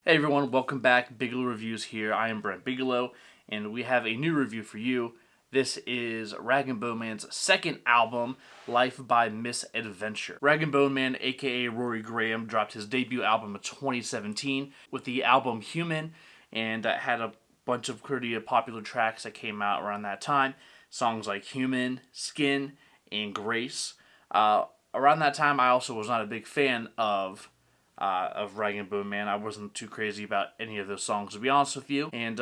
Hey everyone, welcome back. Bigelow Reviews here. I am Brent Bigelow, and we have a new review for you. This is Rag & Bone Man's second album, Life by Misadventure. Rag & Bone Man, aka Rory Graham, dropped his debut album in 2017 with the album Human, and that had a bunch of pretty popular tracks that came out around that time. Songs like Human, Skin, and Grace. Around that time, I also was not a big fan of Rag & Bone Man. I wasn't too crazy about any of those songs, to be honest with you. And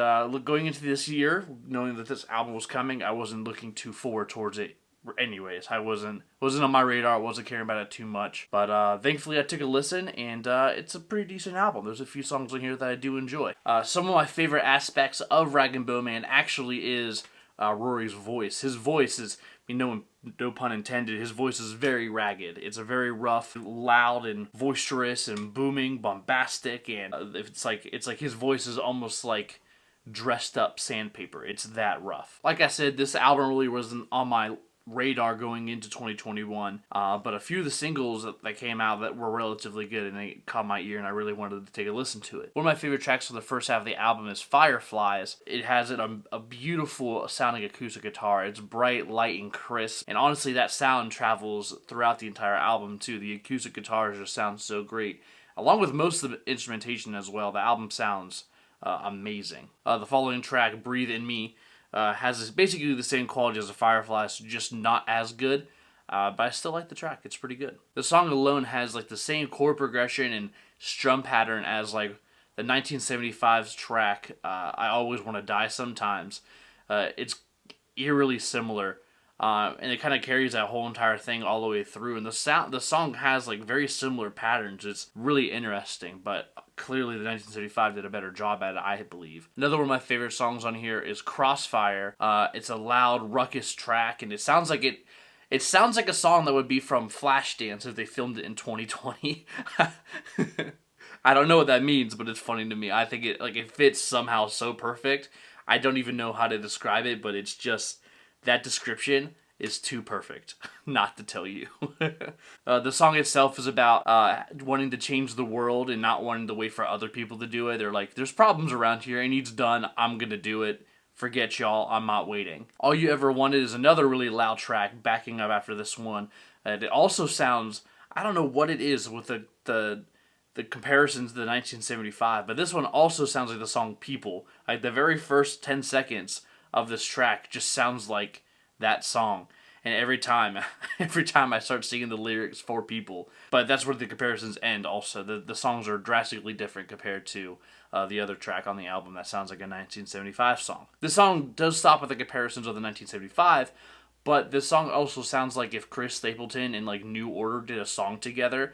going into this year, knowing that this album was coming, I wasn't looking too forward towards it. Anyways, I wasn't on my radar. I wasn't caring about it too much. But thankfully, I took a listen, and it's a pretty decent album. There's a few songs on here that I do enjoy. Some of my favorite aspects of Rag & Bone Man actually is Rory's voice. His voice is, no pun intended, his voice is very ragged. It's a very rough, loud, and boisterous, and booming, bombastic, and it's like his voice is almost like dressed up sandpaper. It's that rough. Like I said, this album really wasn't on my radar going into 2021, but a few of the singles that came out that were relatively good and they caught my ear and I really wanted to take a listen to it. One of my favorite tracks for the first half of the album is Fireflies. It has a beautiful sounding acoustic guitar. It's bright, light, and crisp, and honestly that sound travels throughout the entire album too. The acoustic guitars just sound so great, along with most of the instrumentation as well. The album sounds amazing. The following track, Breathe in Me, has basically the same quality as the Fireflies, just not as good, but I still like the track. It's pretty good. The song alone has like the same chord progression and strum pattern as like the 1975's track, I Always Want to Die Sometimes. It's eerily similar, and it kind of carries that whole entire thing all the way through. And the song has like very similar patterns. It's really interesting, but clearly the 1975 did a better job at it, I believe. Another one of my favorite songs on here is Crossfire. It's a loud, ruckus track, and it sounds like a song that would be from Flashdance if they filmed it in 2020. I don't know what that means, but it's funny to me. I think it fits somehow so perfect. I don't even know how to describe it, but it's just, that description is too perfect not to tell you. The song itself is about wanting to change the world and not wanting to wait for other people to do it. They're like, there's problems around here, it needs done, I'm gonna do it. Forget y'all, I'm not waiting. All You Ever Wanted is another really loud track backing up after this one. It also sounds, I don't know what it is with the comparisons to the 1975, but this one also sounds like the song People. Like the very first 10 seconds of this track just sounds like that song. And every time I start singing the lyrics for People. But that's where the comparisons end also. The songs are drastically different compared to the other track on the album that sounds like a 1975 song. This song does stop at the comparisons of the 1975, but this song also sounds like if Chris Stapleton and like New Order did a song together,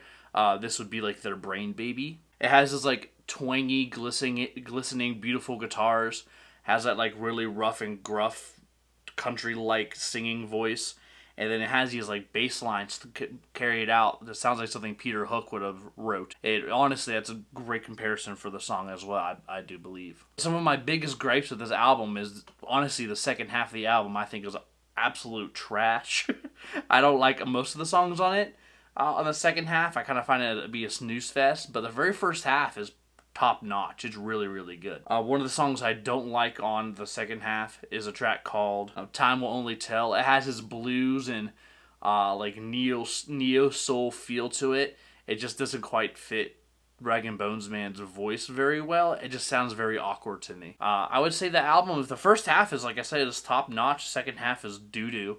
this would be like their brain baby. It has this like twangy, glistening, beautiful guitars. Has that like really rough and gruff, country-like singing voice. And then it has these like bass lines to carry it out. That sounds like something Peter Hook would have wrote. Honestly, that's a great comparison for the song as well, I do believe. Some of my biggest gripes with this album is honestly the second half of the album I think is absolute trash. I don't like most of the songs on it. On the second half, I kind of find it to be a snooze fest, but the very first half is top notch. It's really, really good. One of the songs I don't like on the second half is a track called Time Will Only Tell. It has this blues and like neo soul feel to it. It just doesn't quite fit Rag & Bone Man's voice very well. It just sounds very awkward to me. I would say the album, if the first half is, like I said, is top notch, second half is doo-doo.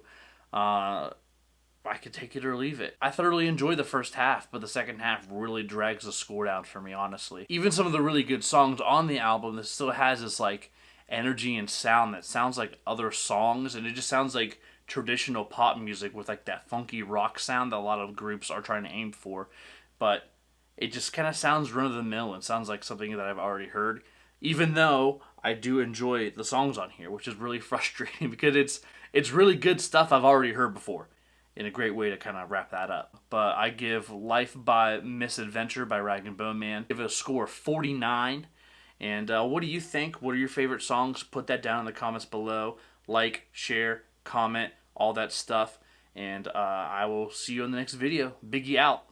I could take it or leave it. I thoroughly enjoyed the first half, but the second half really drags the score down for me, honestly. Even some of the really good songs on the album, this still has this like energy and sound that sounds like other songs, and it just sounds like traditional pop music with like that funky rock sound that a lot of groups are trying to aim for. But it just kind of sounds run-of-the-mill and sounds like something that I've already heard, even though I do enjoy the songs on here, which is really frustrating because it's really good stuff I've already heard before. In a great way to kind of wrap that up. But I give Life by Misadventure by Rag & Bone Man, give it a score of 49. And what do you think? What are your favorite songs? Put that down in the comments below. Like, share, comment, all that stuff. And I will see you in the next video. Biggie out.